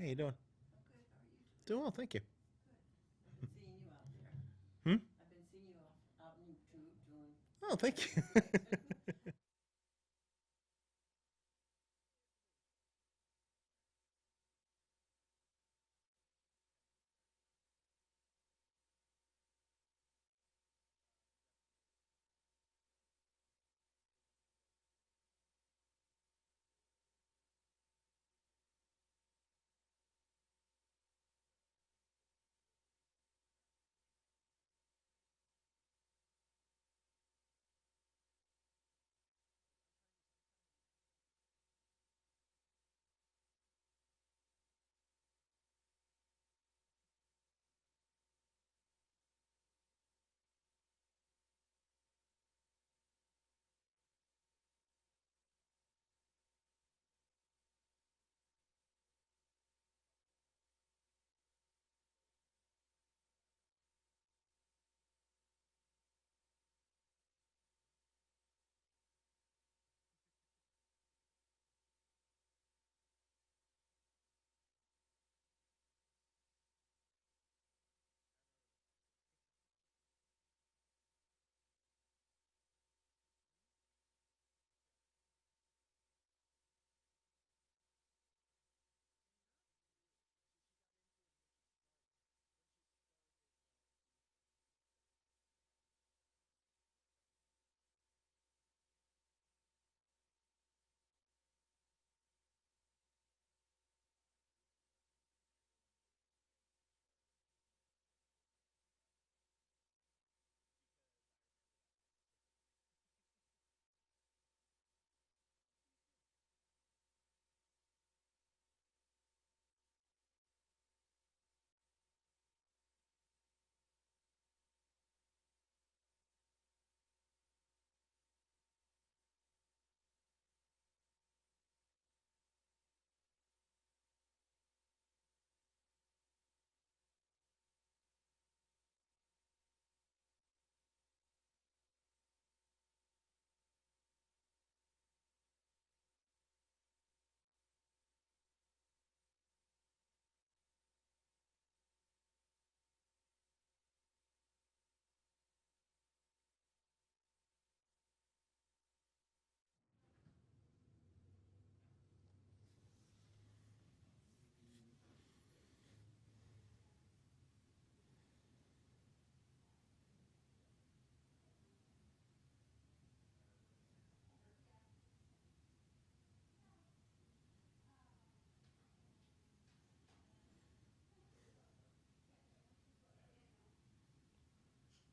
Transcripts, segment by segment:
How you doing? Doing well, thank you. I've been seeing you out there. Hmm? I've been seeing you out on YouTube doing. Oh, thank you.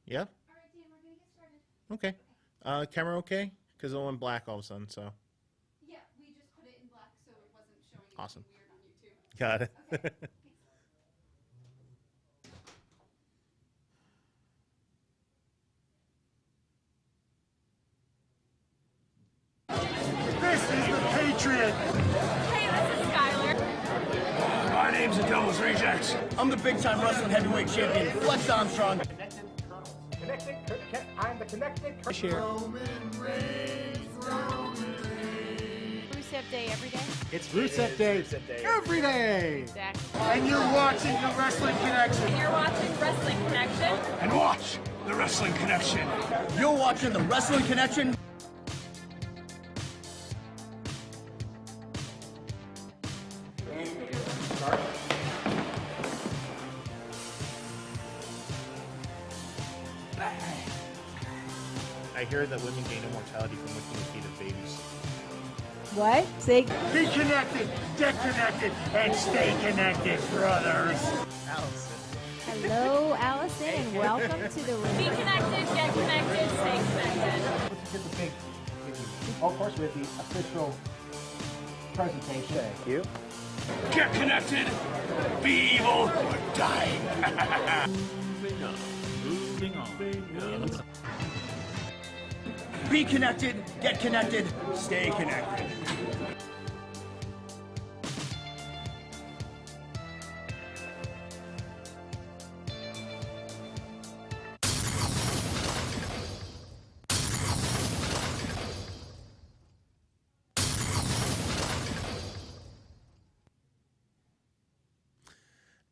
Yeah? All right, Dan, we're gonna get started. Okay. Camera okay? Because it went black all of a sudden, so. Yeah, we just put it in black so it wasn't showing Awesome. anything weird on YouTube. Got it. Okay, thanks. This is the Patriot. Hey, this is Skylar. My name's the Devil's Rejects. I'm the big-time wrestling heavyweight champion, Flex Armstrong. I'm the connected Share. Rusev Day every day? It's Rusev Day every day. Exactly. And you're watching the Wrestling Connection. You're watching Wrestling Connection. And watch the Wrestling Connection. You're watching the Wrestling Connection. I hear that women gain immortality from licking the feet of babies. What? Say. Be connected, get connected, and stay connected, brothers. Allison. Hello, Allison, and welcome to the Be Connected, Get Connected, Stay Connected. Let's get the big, of course, with the official presentation. Thank you. Get connected, be evil, or die. Moving on. Be connected, get connected, stay connected.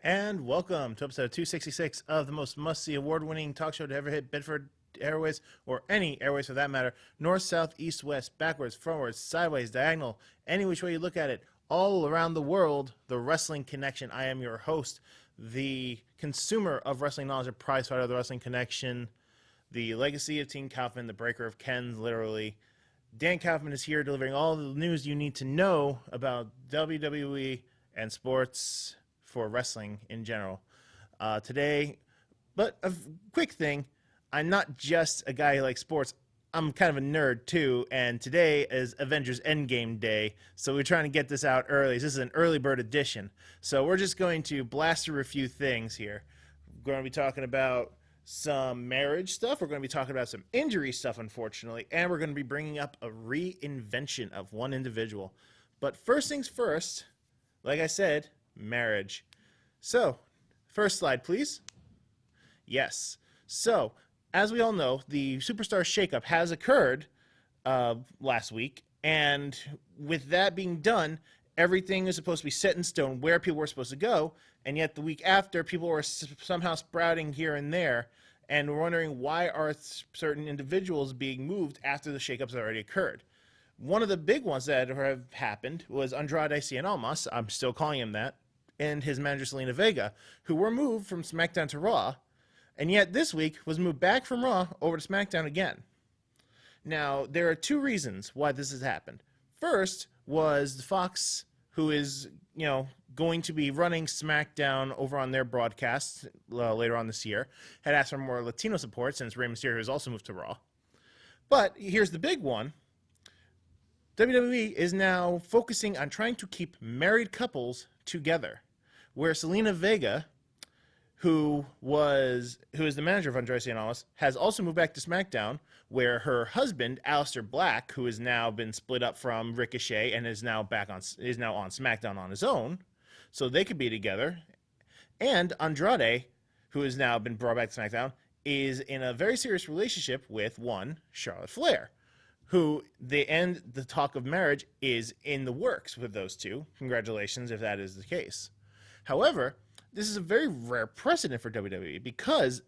And welcome to episode 266 of the most must-see award-winning talk show to ever hit Bedford Airways, or any airways for that matter. North, south, east, west, backwards, frontwards, sideways, diagonal, any which way you look at it, all around the world, the Wrestling Connection. I am your host, the consumer of wrestling knowledge and prize fighter of the Wrestling Connection, the legacy of Team Kaufman, the breaker of Kens, literally. Dan Kaufman is here delivering all the news you need to know about WWE and sports for wrestling in general. Today, but a quick thing, I'm not just a guy who likes sports, I'm kind of a nerd too, and today is Avengers Endgame Day, so we're trying to get this out early. This is an early bird edition, so we're just going to blast through a few things here. We're going to be talking about some marriage stuff, we're going to be talking about some injury stuff, unfortunately, and we're going to be bringing up a reinvention of one individual. But first things first, like I said, marriage. So, first slide, please. Yes. So, as we all know, the Superstar shakeup has occurred last week, and with that being done, everything is supposed to be set in stone where people were supposed to go, and yet the week after, people were somehow sprouting here and there, and we're wondering why are certain individuals being moved after the shakeups had already occurred. One of the big ones that have happened was Andrade Cien Almas, I'm still calling him that, and his manager Zelina Vega, who were moved from SmackDown to Raw, and yet this week was moved back from Raw over to SmackDown again. Now, there are two reasons why this has happened. First was Fox, who is, going to be running SmackDown over on their broadcast later on this year, had asked for more Latino support since Rey Mysterio has also moved to Raw. But here's the big one. WWE is now focusing on trying to keep married couples together, where Zelina Vega, who is the manager of Andrade Cien Almas, has also moved back to SmackDown, where her husband, Aleister Black, who has now been split up from Ricochet and is now on SmackDown on his own, so they could be together, and Andrade, who has now been brought back to SmackDown, is in a very serious relationship with one Charlotte Flair, who the talk of marriage is in the works with those two. Congratulations if that is the case. However, this is a very rare precedent for WWE because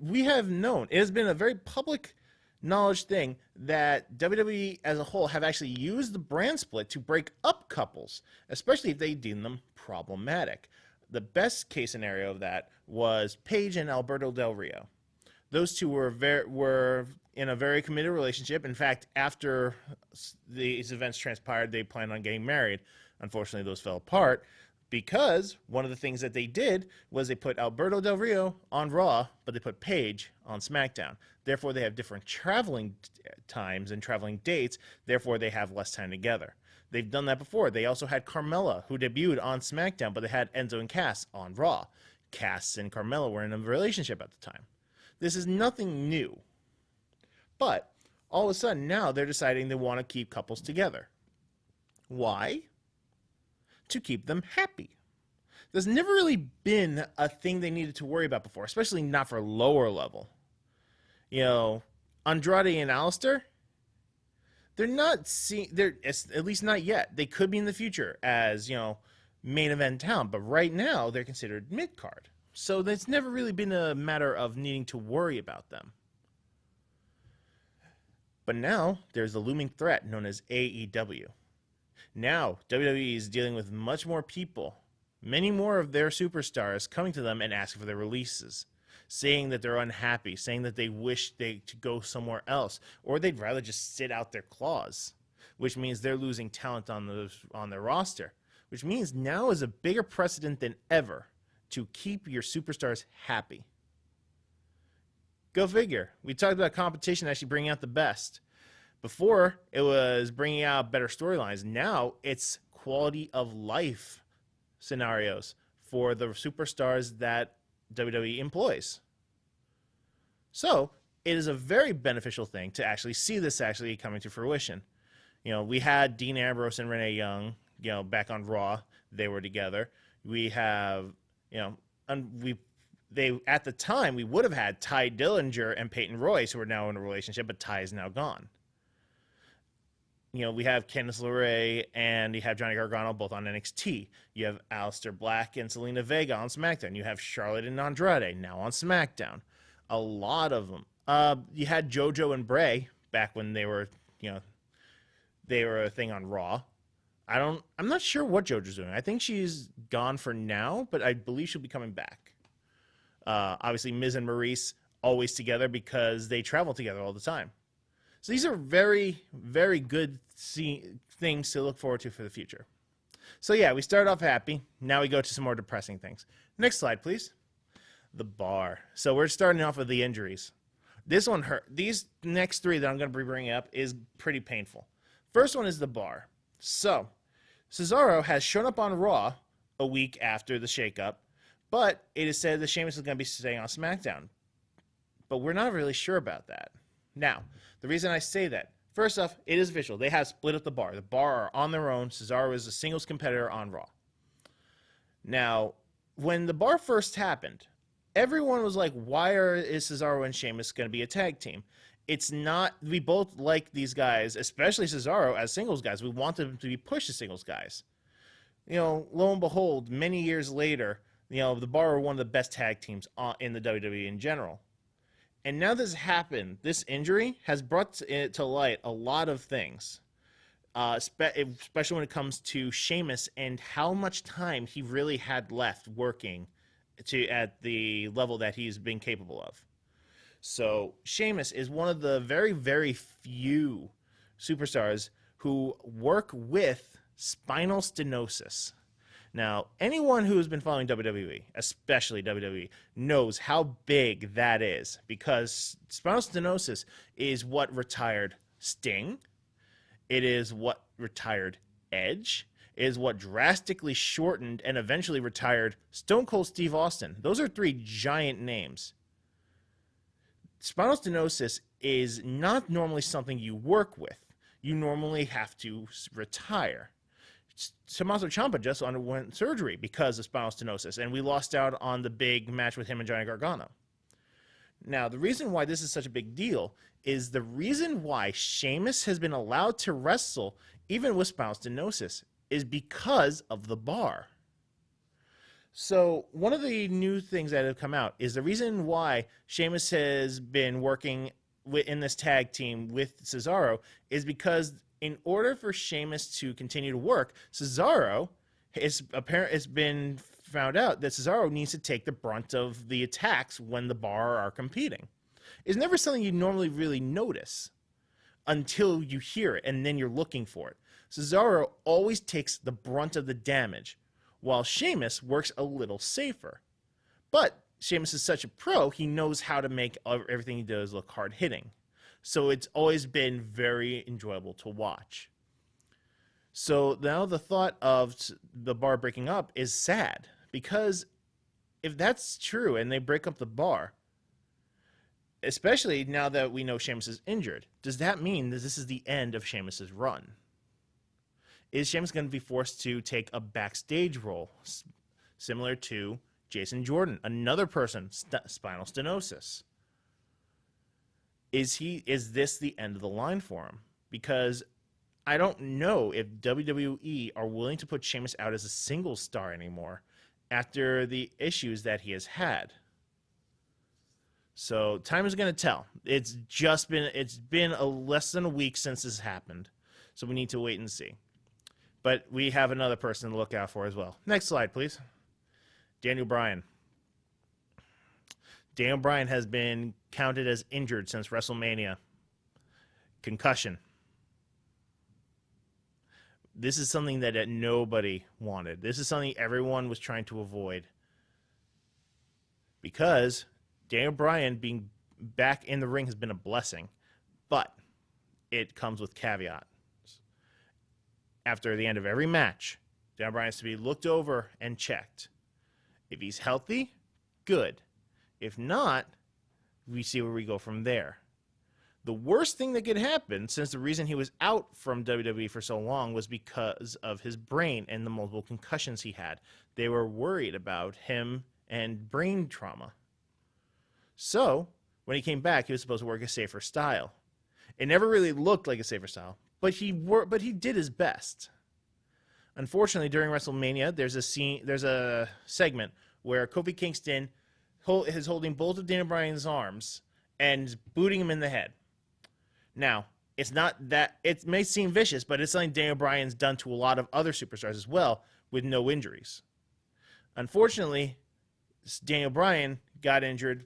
we have known, it has been a very public knowledge thing that WWE as a whole have actually used the brand split to break up couples, especially if they deem them problematic. The best case scenario of that was Paige and Alberto Del Rio. Those two were in a very committed relationship. In fact, after these events transpired, they planned on getting married. Unfortunately, those fell apart because one of the things that they did was they put Alberto Del Rio on Raw, but they put Paige on SmackDown. Therefore, they have different traveling times and traveling dates. Therefore, they have less time together. They've done that before. They also had Carmella, who debuted on SmackDown, but they had Enzo and Cass on Raw. Cass and Carmella were in a relationship at the time. This is nothing new. But all of a sudden now they're deciding they want to keep couples together. Why? To keep them happy. There's never really been a thing they needed to worry about before, especially not for lower level. Andrade and Aleister, they're at least not yet. They could be in the future as, main event talent, but right now they're considered mid-card. So it's never really been a matter of needing to worry about them. But now there's a looming threat known as AEW. Now WWE is dealing with much more people, many more of their superstars coming to them and asking for their releases, saying that they're unhappy, saying that they wish they to go somewhere else, or they'd rather just sit out their claws, which means they're losing talent on their roster, which means now is a bigger precedent than ever to keep your superstars happy. Go figure. We talked about competition actually bringing out the best. Before, it was bringing out better storylines. Now, it's quality of life scenarios for the superstars that WWE employs. So, it is a very beneficial thing to actually see this actually coming to fruition. We had Dean Ambrose and Renee Young, back on Raw. They were together. We have, at the time, we would have had Ty Dillinger and Peyton Royce, who are now in a relationship, but Ty is now gone. we have Candice LeRae and you have Johnny Gargano both on NXT. You have Aleister Black and Selena Vega on SmackDown. You have Charlotte and Andrade now on SmackDown. A lot of them. You had JoJo and Bray back when they were, they were a thing on Raw. I'm not sure what JoJo's doing. I think she's gone for now, but I believe she'll be coming back. Obviously, Miz and Maurice always together because they travel together all the time. So these are very, very good things to look forward to for the future. So yeah, we started off happy. Now we go to some more depressing things. Next slide, please. The bar. So we're starting off with the injuries. This one hurt. These next three that I'm going to be bringing up is pretty painful. First one is the bar. So Cesaro has shown up on Raw a week after the shakeup, but it is said that Sheamus is going to be staying on SmackDown. But we're not really sure about that. Now, the reason I say that, first off, it is official. They have split up the bar. The bar are on their own. Cesaro is a singles competitor on Raw. Now, when the bar first happened, everyone was like, why is Cesaro and Sheamus going to be a tag team? It's not, we both like these guys, especially Cesaro as singles guys. We want them to be pushed as singles guys. Lo and behold, many years later, the bar are one of the best tag teams in the WWE in general. And now this happened, this injury has brought to light a lot of things, especially when it comes to Sheamus and how much time he really had left working at the level that he's been capable of. So Sheamus is one of the very, very few superstars who work with spinal stenosis. Now, anyone who has been following WWE, especially WWE, knows how big that is because spinal stenosis is what retired Sting. It is what retired Edge. It is what drastically shortened and eventually retired Stone Cold Steve Austin. Those are three giant names. Spinal stenosis is not normally something you work with. You normally have to retire. Tommaso Ciampa just underwent surgery because of spinal stenosis, and we lost out on the big match with him and Johnny Gargano. Now, the reason why this is such a big deal is the reason why Sheamus has been allowed to wrestle even with spinal stenosis is because of the bar. So one of the new things that have come out is the reason why Sheamus has been working in this tag team with Cesaro is because in order for Sheamus to continue to work, Cesaro it's been found out that Cesaro needs to take the brunt of the attacks when the bar are competing. It's never something you normally really notice until you hear it, and then you're looking for it. Cesaro always takes the brunt of the damage, while Sheamus works a little safer. But Sheamus is such a pro, he knows how to make everything he does look hard-hitting. So it's always been very enjoyable to watch. So now the thought of the bar breaking up is sad, because if that's true and they break up the bar, especially now that we know Sheamus is injured, does that mean that this is the end of Sheamus's run? Is Sheamus going to be forced to take a backstage role similar to Jason Jordan, another person, spinal stenosis? Is this the end of the line for him? Because I don't know if WWE are willing to put Sheamus out as a single star anymore after the issues that he has had. So time is going to tell. It's been less than a week since this happened. So we need to wait and see. But we have another person to look out for as well. Next slide, please. Daniel Bryan. Daniel Bryan has been counted as injured since WrestleMania. Concussion. This is something that nobody wanted. This is something everyone was trying to avoid. Because Daniel Bryan being back in the ring has been a blessing. But it comes with caveats. After the end of every match, Daniel Bryan has to be looked over and checked. If he's healthy, good. If not, we see where we go from there. The worst thing that could happen, since the reason he was out from WWE for so long was because of his brain and the multiple concussions he had. They were worried about him and brain trauma. So, when he came back, he was supposed to work a safer style. It never really looked like a safer style, but he did his best. Unfortunately, during WrestleMania, there's a segment where Kofi Kingston is holding both of Daniel Bryan's arms and booting him in the head. Now, it's not that, it may seem vicious, but it's something Daniel Bryan's done to a lot of other superstars as well with no injuries. Unfortunately, Daniel Bryan got injured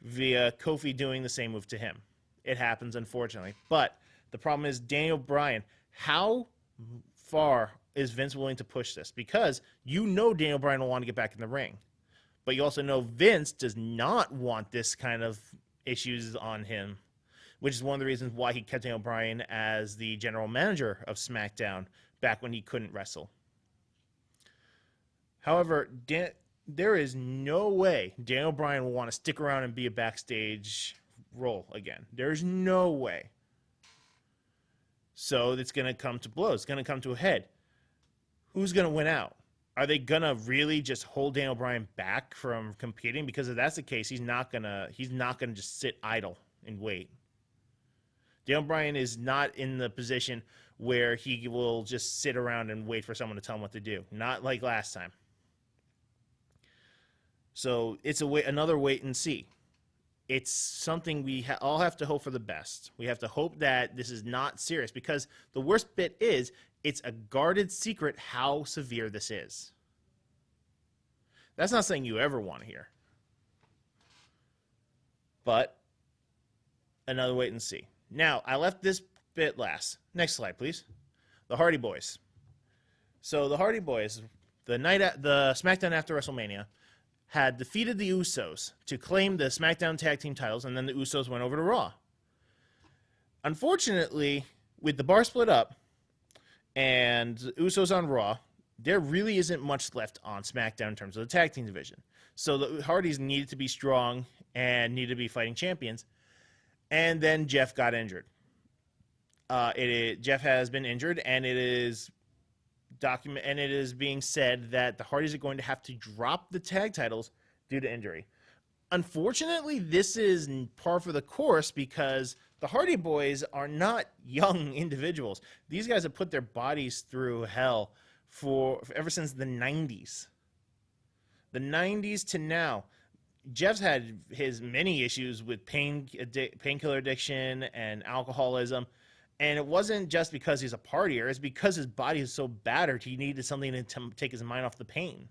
via Kofi doing the same move to him. It happens, unfortunately. But the problem is Daniel Bryan, how far is Vince willing to push this? Because you know Daniel Bryan will want to get back in the ring. But you also know Vince does not want this kind of issues on him, which is one of the reasons why he kept Daniel Bryan as the general manager of SmackDown back when he couldn't wrestle. However, there is no way Daniel Bryan will want to stick around and be a backstage role again. There's no way. So it's going to come to blows. It's going to come to a head. Who's going to win out? Are they going to really just hold Daniel Bryan back from competing? Because if that's the case, he's not going to just sit idle and wait. Daniel Bryan is not in the position where he will just sit around and wait for someone to tell him what to do. Not like last time. So it's another wait and see. It's something we all have to hope for the best. We have to hope that this is not serious, because the worst bit is it's a guarded secret how severe this is. That's not something you ever want to hear. But another wait and see. Now, I left this bit last. Next slide, please. The Hardy Boys. So the Hardy Boys, the SmackDown after WrestleMania, had defeated the Usos to claim the SmackDown Tag Team titles, and then the Usos went over to Raw. Unfortunately, with the bar split up and the Usos on Raw, there really isn't much left on SmackDown in terms of the tag team division. So the Hardys needed to be strong and needed to be fighting champions. And then Jeff got injured. Jeff has been injured, and it is being said that the Hardys are going to have to drop the tag titles due to injury. Unfortunately, this is par for the course, because the Hardy Boys are not young individuals. These guys have put their bodies through hell for ever since the 90s. The 90s to now. Jeff's had his many issues with painkiller addiction and alcoholism. And it wasn't just because he's a partier. It's because his body is so battered, he needed something to take his mind off the pain.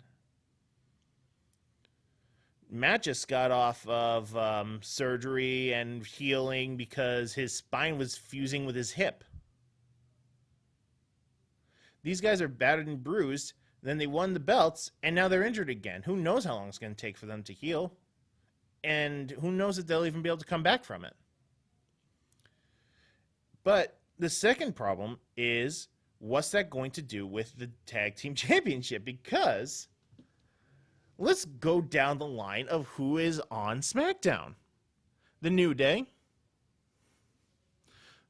Matt just got off of surgery and healing because his spine was fusing with his hip. These guys are battered and bruised. Then they won the belts, and now they're injured again. Who knows how long it's going to take for them to heal? And who knows if they'll even be able to come back from it? But the second problem is, what's that going to do with the Tag Team Championship? Because let's go down the line of who is on SmackDown. The New Day.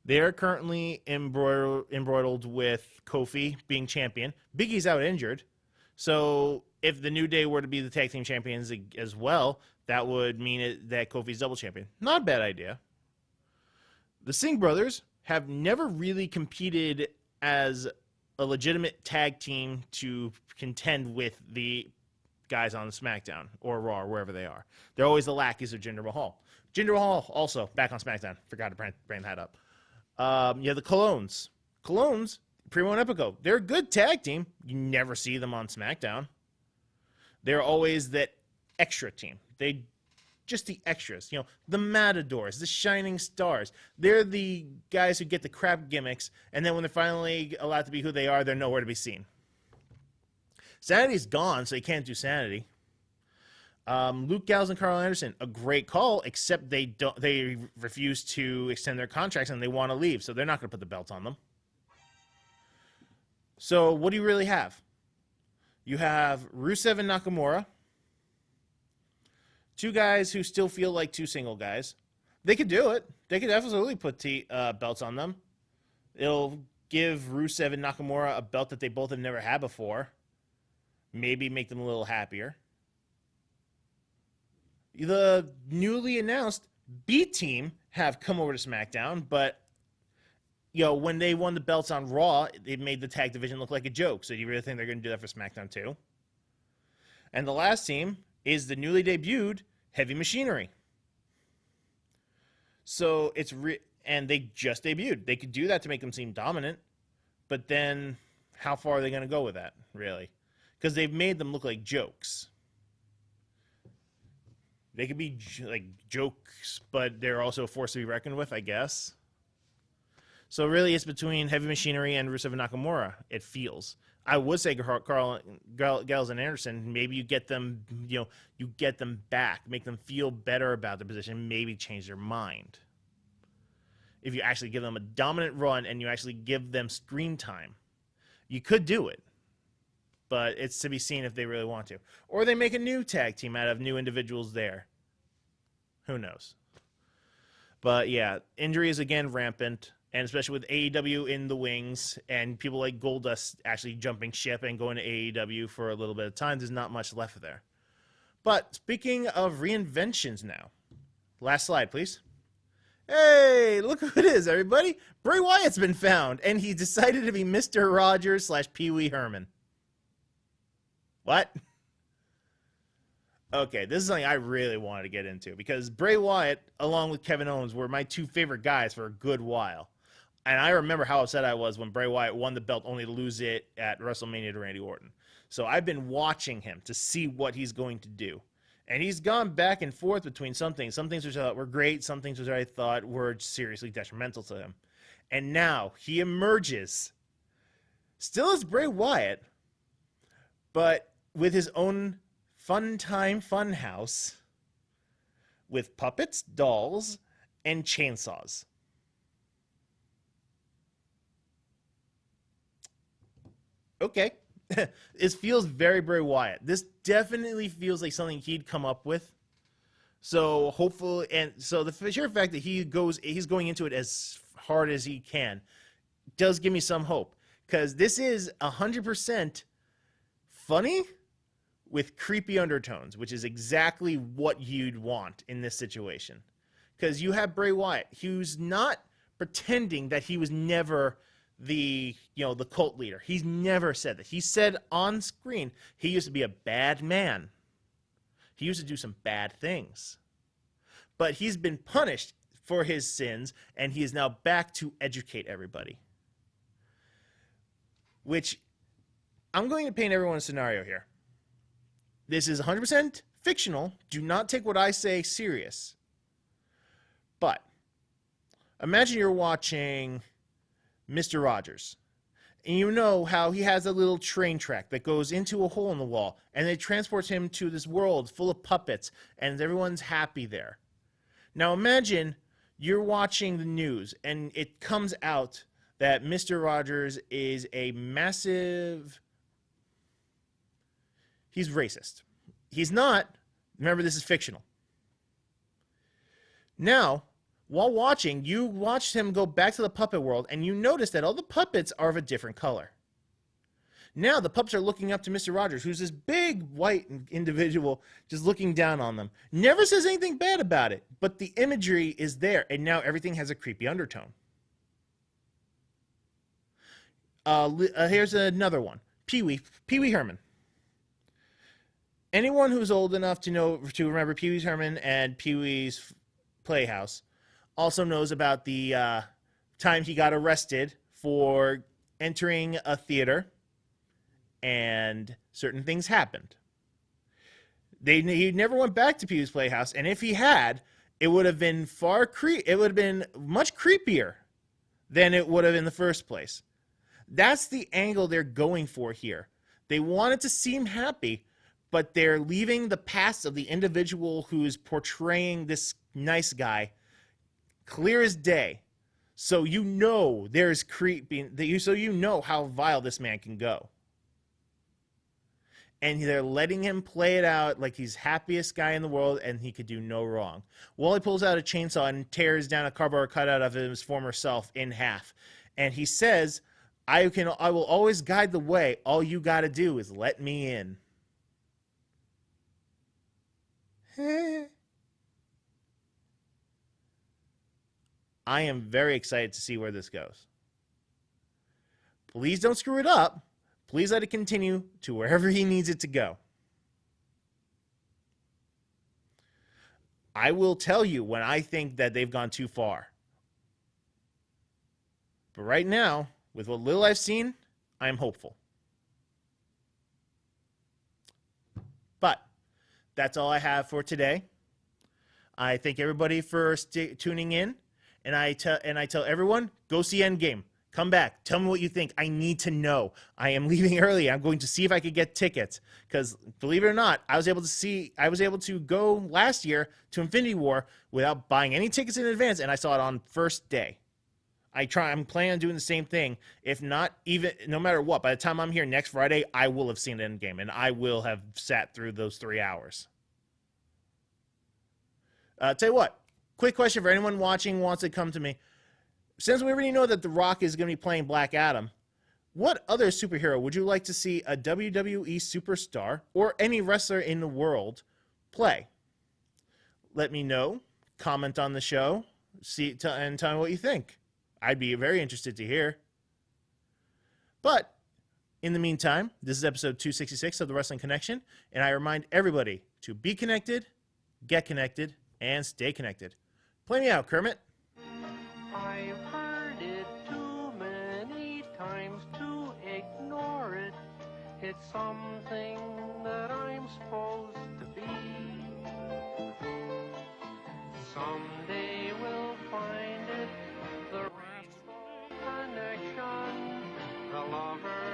They are currently embroiled with Kofi being champion. Big E's out injured. So if the New Day were to be the Tag Team Champions as well, that would mean that Kofi's double champion. Not a bad idea. The Singh brothers have never really competed as a legitimate tag team to contend with the guys on SmackDown or Raw or wherever they are. They're always the lackeys of Jinder Mahal. Jinder Mahal also back on SmackDown. Forgot to bring that up. You have the Colognes. Colognes, Primo and Epico. They're a good tag team. You never see them on SmackDown. They're always that extra team. They just the extras. You know, the Matadors, the Shining Stars. They're the guys who get the crap gimmicks, and then when they're finally allowed to be who they are, they're nowhere to be seen. Sanity's gone, so you can't do Sanity. Luke Gallows and Carl Anderson, a great call, except they refuse to extend their contracts and they want to leave, so they're not going to put the belt on them. So what do you really have? You have Rusev and Nakamura, two guys who still feel like two single guys. They could do it. They could absolutely put belts on them. It'll give Rusev and Nakamura a belt that they both have never had before. Maybe make them a little happier. The newly announced B Team have come over to SmackDown, but when they won the belts on Raw, it made the tag division look like a joke. So do you really think they're going to do that for SmackDown too? And the last team is the newly debuted Heavy Machinery. So and they just debuted. They could do that to make them seem dominant, but then how far are they going to go with that, really? Because they've made them look like jokes. They could be like jokes, but they're also a force to be reckoned with, I guess. So really, it's between Heavy Machinery and Rusev and Nakamura, it feels. I would say Carl, Gallows and Anderson, maybe you get them, you get them back, make them feel better about their position, maybe change their mind. If you actually give them a dominant run and you actually give them screen time, you could do it. But it's to be seen if they really want to. Or they make a new tag team out of new individuals there. Who knows? But yeah, injury is again rampant. And especially with AEW in the wings and people like Goldust actually jumping ship and going to AEW for a little bit of time, there's not much left there. But speaking of reinventions now. Last slide, please. Hey, look who it is, everybody. Bray Wyatt's been found, and he decided to be Mr. Rogers / Pee Wee Herman. What? Okay, this is something I really wanted to get into, because Bray Wyatt, along with Kevin Owens, were my two favorite guys for a good while. And I remember how upset I was when Bray Wyatt won the belt only to lose it at WrestleMania to Randy Orton. So I've been watching him to see what he's going to do. And he's gone back and forth between some things which I thought were great, some things which I thought were seriously detrimental to him. And now he emerges, still as Bray Wyatt, but with his own fun house with puppets, dolls, and chainsaws. Okay. It feels very Bray Wyatt. This definitely feels like something he'd come up with. So hopefully, and so the sheer fact that he's going into it as hard as he can does give me some hope, because this is 100% funny with creepy undertones, which is exactly what you'd want in this situation. Because you have Bray Wyatt, who's not pretending that he was never the cult leader. He's never said that. He said on screen he used to be a bad man. He used to do some bad things. But he's been punished for his sins, and he is now back to educate everybody. Which, I'm going to paint everyone a scenario here. This is 100% fictional. Do not take what I say serious. But imagine you're watching Mr. Rogers, and you know how he has a little train track that goes into a hole in the wall, and it transports him to this world full of puppets, and everyone's happy there. Now imagine you're watching the news, and it comes out that Mr. Rogers is a massive... He's racist. He's not. Remember, this is fictional. Now, while watching, you watch him go back to the puppet world, and you notice that all the puppets are of a different color. Now the puppets are looking up to Mr. Rogers, who's this big white individual just looking down on them. Never says anything bad about it, but the imagery is there, and now everything has a creepy undertone. Here's another one. Pee Wee Herman. Anyone who's old enough to remember Pee Wee Herman and Pee Wee's Playhouse also knows about the time he got arrested for entering a theater, and certain things happened. He never went back to Pee Wee's Playhouse, and if he had, it would have been much creepier than it would have in the first place. That's the angle they're going for here. They want it to seem happy, but they're leaving the past of the individual who's portraying this nice guy clear as day. So you know there's creepy, so you know how vile this man can go. And they're letting him play it out like he's happiest guy in the world and he could do no wrong. Wally pulls out a chainsaw and tears down a cardboard cutout of his former self in half. And he says, I will always guide the way. All you got to do is let me in. I am very excited to see where this goes. Please don't screw it up. Please let it continue to wherever he needs it to go. I will tell you when I think that they've gone too far. But right now, with what little I've seen, I am hopeful. But that's all I have for today. I thank everybody for tuning in, and I tell everyone, go see Endgame. Come back. Tell me what you think. I need to know. I am leaving early. I'm going to see if I could get tickets, because believe it or not, I was able to go last year to Infinity War without buying any tickets in advance, and I saw it on first day. I'm planning on doing the same thing. If not, even no matter what, by the time I'm here next Friday, I will have seen Endgame, and I will have sat through those 3 hours. Tell you what, quick question for anyone watching who wants to come to me. Since we already know that The Rock is going to be playing Black Adam, what other superhero would you like to see a WWE superstar or any wrestler in the world play? Let me know. Comment on the show. And tell me what you think. I'd be very interested to hear. But in the meantime, this is episode 266 of the Wrestling Connection, and I remind everybody to be connected, get connected, and stay connected. Play me out, Kermit. I've heard it too many times to ignore it. It's something that I'm supposed to be. Someday we'll find it, the Wrestling Connection, the lovers.